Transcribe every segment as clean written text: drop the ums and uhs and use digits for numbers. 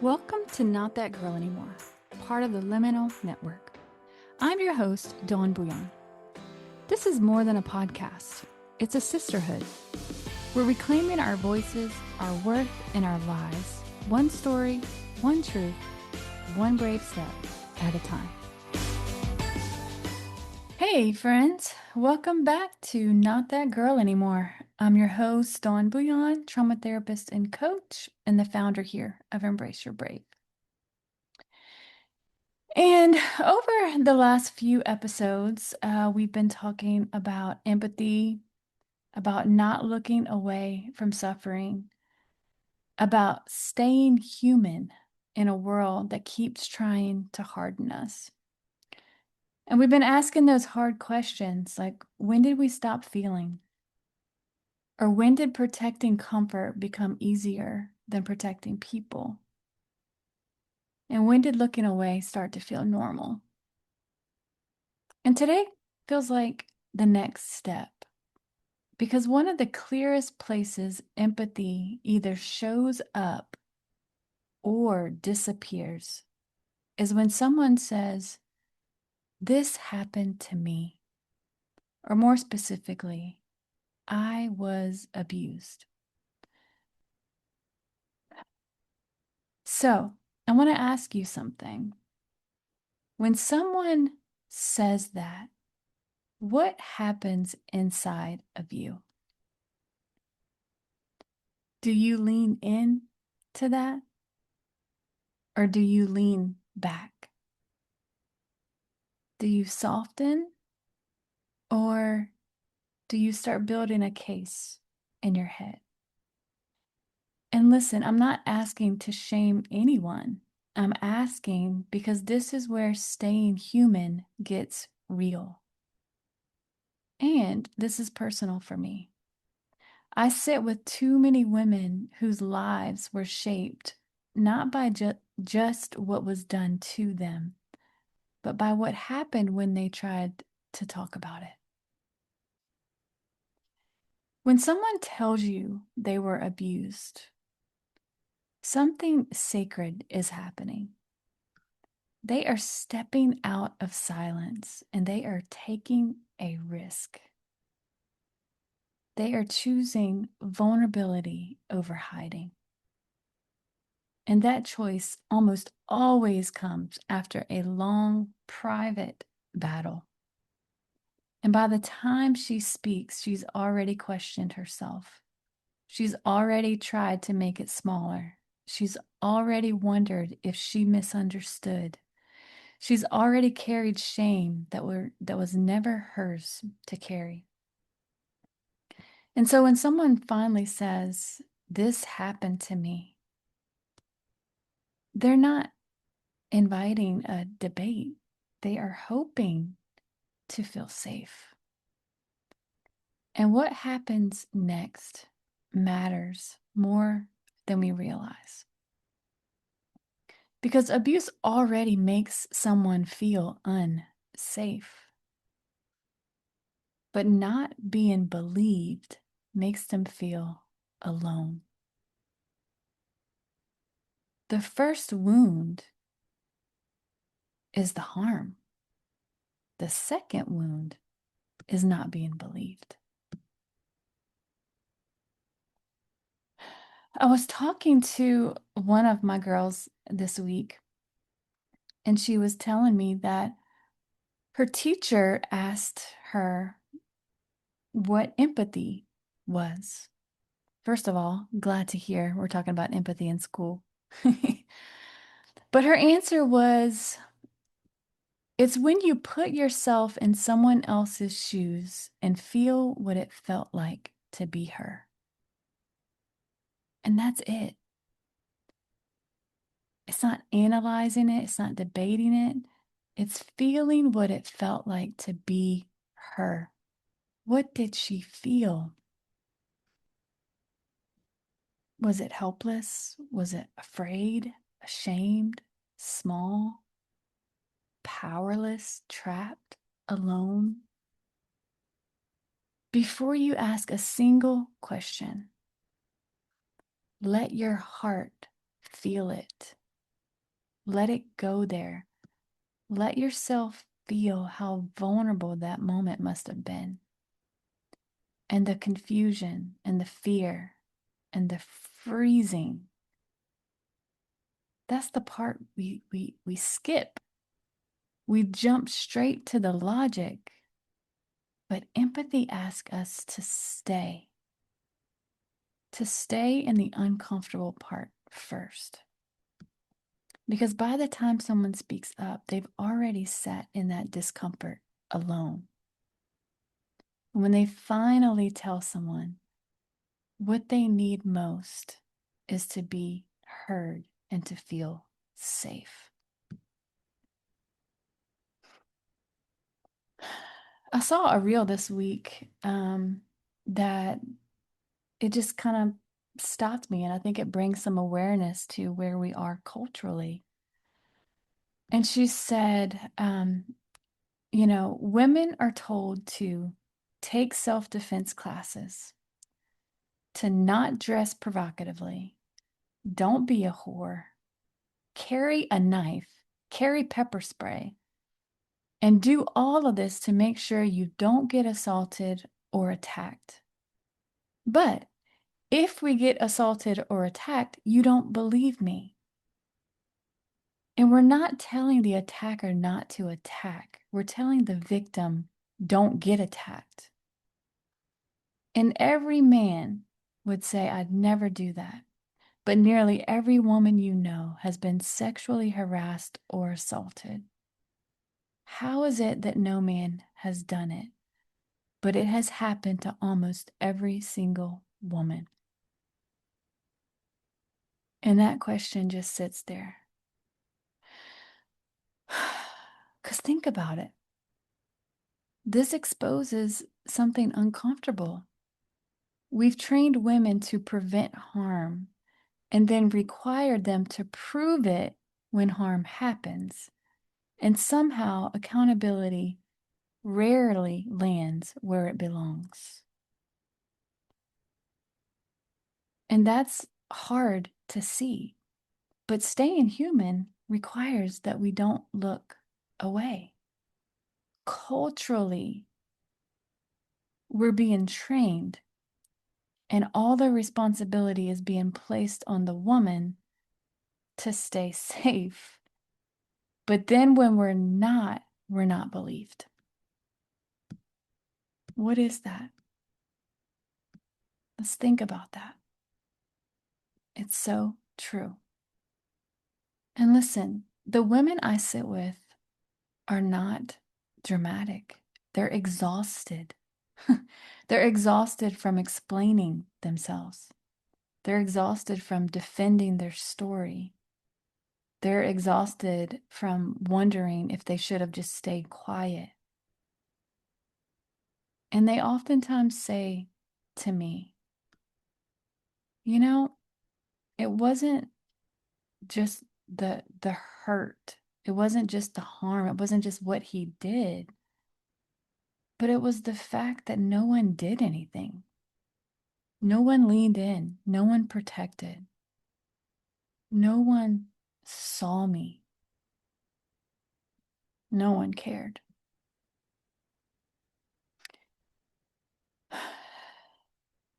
Welcome to Not That Girl Anymore, part of the Liminal Network. I'm your host, Dawn Bouillon. This is more than a podcast. It's a sisterhood. We're reclaiming our voices, our worth, and our lives. One story, one truth, one brave step at a time. Hey friends, welcome back to Not That Girl Anymore. I'm your host, Dawn Bouillon, trauma therapist and coach, and the founder here of Embrace Your Brave. And over the last few episodes, we've been talking about empathy, about not looking away from suffering, about staying human in a world that keeps trying to harden us. And we've been asking those hard questions like, when did we stop feeling? Or when did protecting comfort become easier than protecting people? And when did looking away start to feel normal? And today feels like the next step. Because one of the clearest places empathy either shows up or disappears is when someone says, "This happened to me." Or more specifically, "I was abused." So I want to ask you something. When someone says that, what happens inside of you? Do you lean in to that? Or do you lean back? Do you soften? Or do you start building a case in your head? And listen, I'm not asking to shame anyone. I'm asking because this is where staying human gets real. And this is personal for me. I sit with too many women whose lives were shaped not by just what was done to them, but by what happened when they tried to talk about it. When someone tells you they were abused, something sacred is happening. They are stepping out of silence and they are taking a risk. They are choosing vulnerability over hiding. And that choice almost always comes after a long, private battle. And by the time she speaks, she's already questioned herself. She's already tried to make it smaller. She's already wondered if she misunderstood. She's already carried shame that was never hers to carry. And so when someone finally says, "This happened to me," they're not inviting a debate. They are hoping to feel safe. And what happens next matters more than we realize. Because abuse already makes someone feel unsafe. But not being believed makes them feel alone. The first wound is the harm. The second wound is not being believed. I was talking to one of my girls this week, and she was telling me that her teacher asked her what empathy was. First of all, glad to hear we're talking about empathy in school. But her answer was, "It's when you put yourself in someone else's shoes and feel what it felt like to be her." And that's it. It's not analyzing it, it's not debating it. It's feeling what it felt like to be her. What did she feel? Was it helpless? Was it afraid, ashamed, small, powerless, trapped, alone? Before you ask a single question, let your heart feel it. Let it go there. Let yourself feel how vulnerable that moment must have been. And the confusion and the fear and the freezing. That's the part we skip. We jump straight to the logic. But empathy asks us to stay in the uncomfortable part first. Because by the time someone speaks up, they've already sat in that discomfort alone. When they finally tell someone what they need most is to be heard and to feel safe. I saw a reel this week that it just kind of stopped me, and I think it brings some awareness to where we are culturally. And she said, women are told to take self-defense classes, to not dress provocatively, don't be a whore, carry a knife, carry pepper spray, and do all of this to make sure you don't get assaulted or attacked. But if we get assaulted or attacked, you don't believe me. And we're not telling the attacker not to attack. We're telling the victim, don't get attacked. And every man would say, I'd never do that. But nearly every woman you know has been sexually harassed or assaulted. How is it that no man has done it? But it has happened to almost every single woman. And that question just sits there. Because think about it. This exposes something uncomfortable. We've trained women to prevent harm and then required them to prove it when harm happens. And somehow accountability rarely lands where it belongs. And that's hard to see. But staying human requires that we don't look away. Culturally, we're being trained, and all the responsibility is being placed on the woman to stay safe. But then when we're not believed. What is that? Let's think about that. It's so true. And listen, the women I sit with are not dramatic. They're exhausted. They're exhausted from explaining themselves. They're exhausted from defending their story. They're exhausted from wondering if they should have just stayed quiet. And they oftentimes say to me, it wasn't just the hurt. It wasn't just the harm. It wasn't just what he did. But it was the fact that no one did anything. No one leaned in. No one protected. No one saw me. No one cared.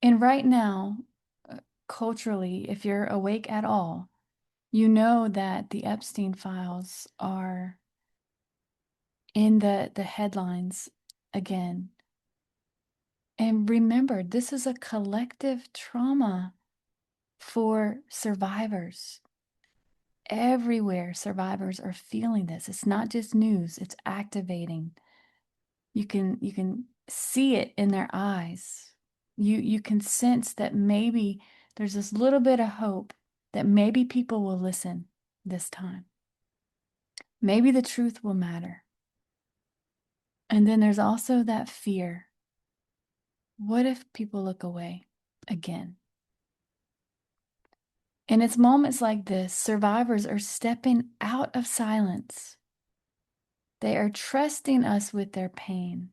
And right now, culturally, if you're awake at all, you know that the Epstein files are in the headlines again. And remember, this is a collective trauma for survivors. Everywhere survivors are feeling this. It's not just news, it's activating. You can see it in their eyes. You can sense that maybe there's this little bit of hope that maybe people will listen this time. Maybe the truth will matter. And then there's also that fear. What if people look away again? And it's moments like this, survivors are stepping out of silence. They are trusting us with their pain.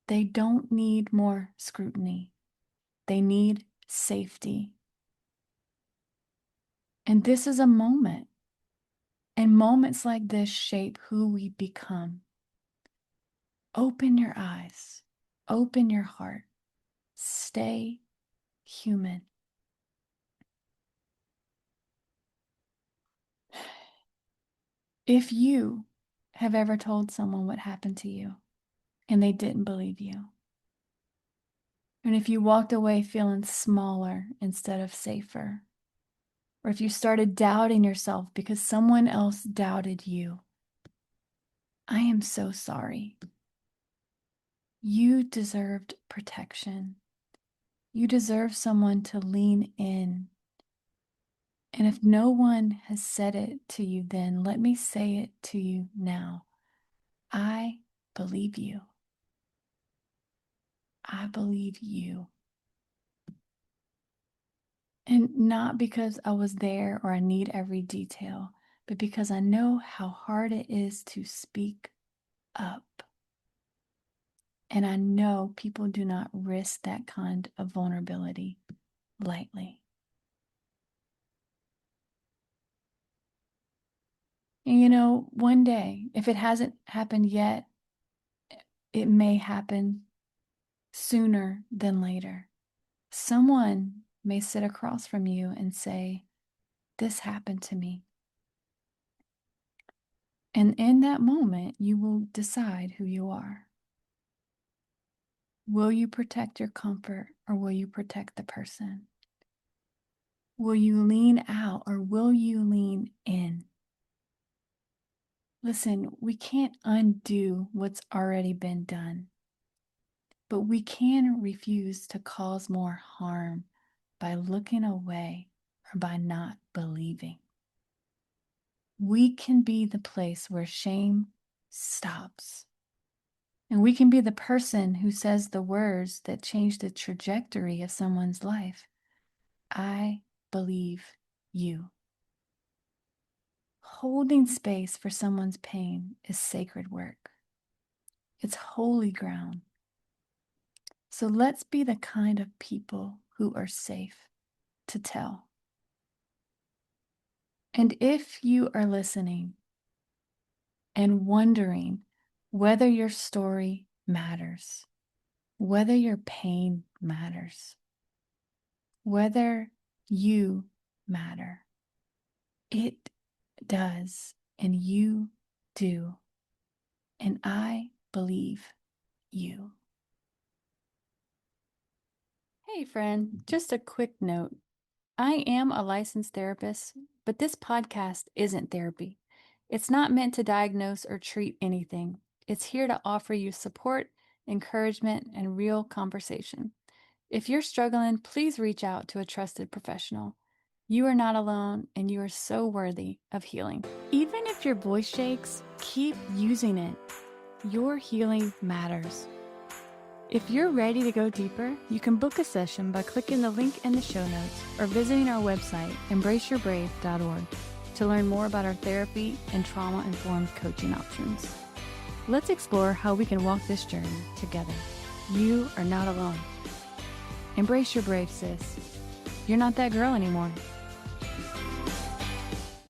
They don't need more scrutiny. They need safety. And this is a moment. And moments like this shape who we become. Open your eyes, open your heart, stay human. If you have ever told someone what happened to you and they didn't believe you, and if you walked away feeling smaller instead of safer, or if you started doubting yourself because someone else doubted you, I am so sorry. You deserved protection. You deserve someone to lean in. And if no one has said it to you then, let me say it to you now. I believe you. I believe you. And not because I was there or I need every detail, but because I know how hard it is to speak up. And I know people do not risk that kind of vulnerability lightly. And one day, if it hasn't happened yet, it may happen sooner than later. Someone may sit across from you and say, "This happened to me." And in that moment, you will decide who you are. Will you protect your comfort or will you protect the person? Will you lean out or will you lean in? Listen, we can't undo what's already been done, but we can refuse to cause more harm by looking away or by not believing. We can be the place where shame stops. And we can be the person who says the words that change the trajectory of someone's life. I believe you. Holding space for someone's pain is sacred work. It's holy ground. So let's be the kind of people who are safe to tell. And if you are listening and wondering whether your story matters, whether your pain matters, whether you matter, it does, and you do. And I believe you. Hey, friend, just a quick note. I am a licensed therapist, but this podcast isn't therapy. It's not meant to diagnose or treat anything. It's here to offer you support, encouragement, and real conversation. If you're struggling, please reach out to a trusted professional. You are not alone, and you are so worthy of healing. Even if your voice shakes, keep using it. Your healing matters. If you're ready to go deeper, you can book a session by clicking the link in the show notes or visiting our website, embraceyourbrave.org, to learn more about our therapy and trauma-informed coaching options. Let's explore how we can walk this journey together. You are not alone. Embrace your brave, sis. You're not that girl anymore.